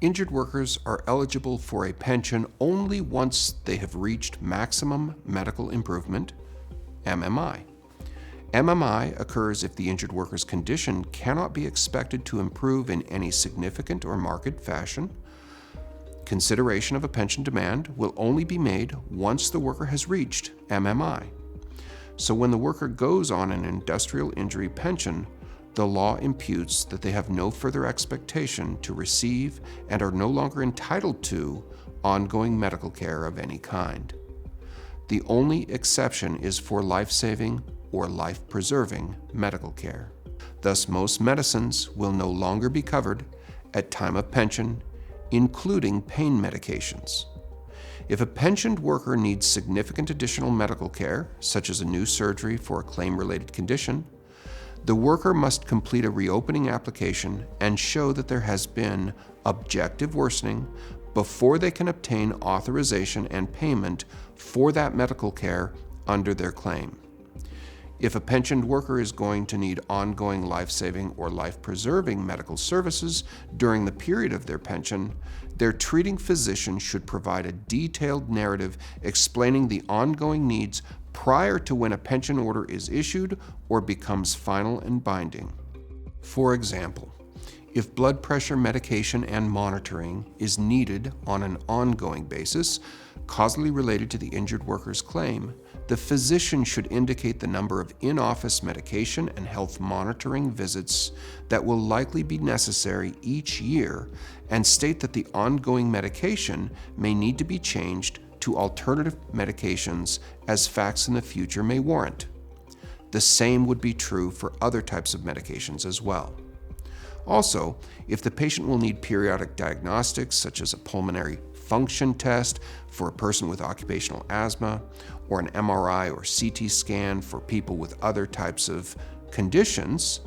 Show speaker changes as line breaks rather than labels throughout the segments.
Injured workers are eligible for a pension only once they have reached maximum medical improvement, MMI. MMI occurs if the injured worker's condition cannot be expected to improve in any significant or marked fashion. Consideration of a pension demand will only be made once the worker has reached MMI. So when the worker goes on an industrial injury pension, the law imputes that they have no further expectation to receive and are no longer entitled to ongoing medical care of any kind. The only exception is for life-saving or life-preserving medical care. Thus, most medicines will no longer be covered at time of pension, including pain medications. If a pensioned worker needs significant additional medical care, such as a new surgery for a claim-related condition, the worker must complete a reopening application and show that there has been objective worsening before they can obtain authorization and payment for that medical care under their claim. If a pensioned worker is going to need ongoing life-saving or life-preserving medical services during the period of their pension, their treating physician should provide a detailed narrative explaining the ongoing needs prior to when a pension order is issued or becomes final and binding. For example, if blood pressure medication and monitoring is needed on an ongoing basis, causally related to the injured worker's claim, the physician should indicate the number of in-office medication and health monitoring visits that will likely be necessary each year and state that the ongoing medication may need to be changed to alternative medications as facts in the future may warrant. The same would be true for other types of medications as well. Also, if the patient will need periodic diagnostics such as a pulmonary function test for a person with occupational asthma, or an MRI or CT scan for people with other types of conditions,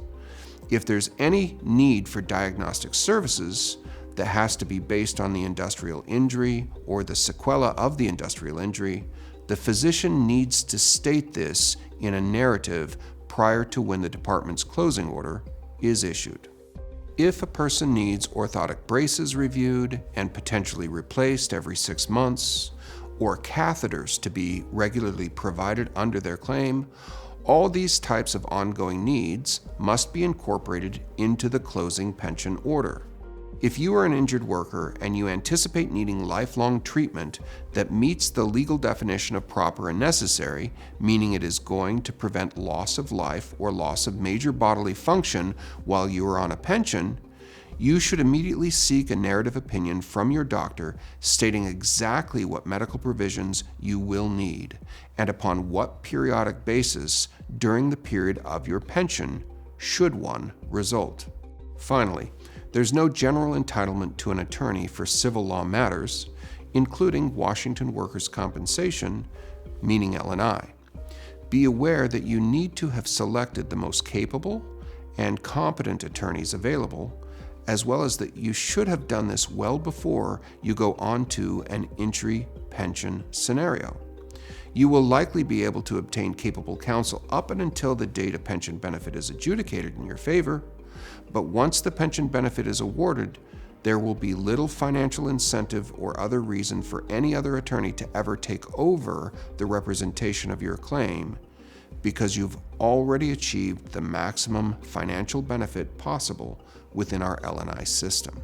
if there's any need for diagnostic services that has to be based on the industrial injury or the sequela of the industrial injury, the physician needs to state this in a narrative prior to when the department's closing order is issued. If a person needs orthotic braces reviewed and potentially replaced every 6 months, or catheters to be regularly provided under their claim, all these types of ongoing needs must be incorporated into the closing pension order. If you are an injured worker and you anticipate needing lifelong treatment that meets the legal definition of proper and necessary, meaning it is going to prevent loss of life or loss of major bodily function while you are on a pension, you should immediately seek a narrative opinion from your doctor stating exactly what medical provisions you will need and upon what periodic basis during the period of your pension should one result. Finally, there's no general entitlement to an attorney for civil law matters, including Washington Workers' Compensation, meaning L&I. Be aware that you need to have selected the most capable and competent attorneys available, as well as that you should have done this well before you go on to an injury pension scenario. You will likely be able to obtain capable counsel up and until the date a pension benefit is adjudicated in your favor, but once the pension benefit is awarded, there will be little financial incentive or other reason for any other attorney to ever take over the representation of your claim because you've already achieved the maximum financial benefit possible within our L&I system.